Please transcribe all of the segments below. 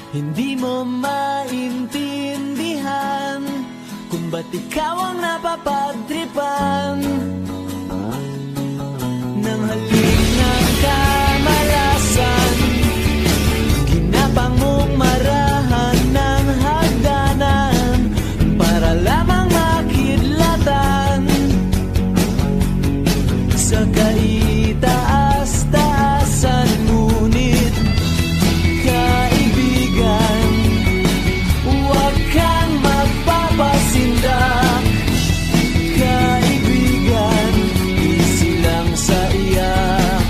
Hindi mo maintindihan kung ba't ikaw ang napapagtripan ng halik ng kamalasan. Ginapang mong marahan ng hagdanan para lamang makidlatan sa kaitaas-taasan. Ngunit kaibigan, huwag kang magpapasindak. Kaibigan, easy lang sa iyak.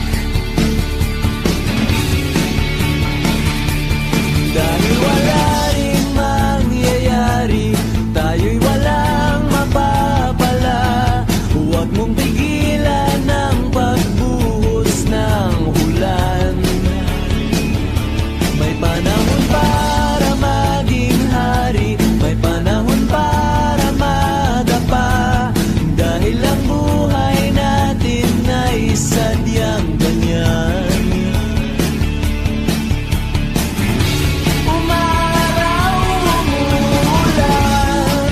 Dahil wala rin mangyayari, tayo'y walang mapapala. Huwag mong pigilan ang pagbuhos ng ulan. May panahon para maging hari, may panahon para madapa. Dahil ang buhay natin ay sadyang ganyan. Umaraw, umuulan.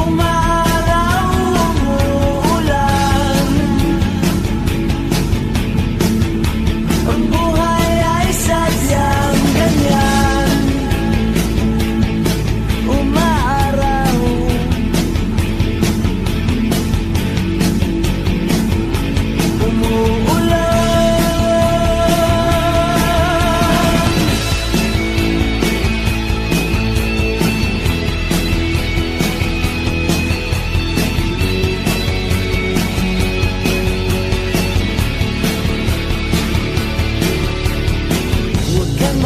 Umaraw, umuulan. Ang buhay ay sadyang ganyan. Umaaraw, huwag kang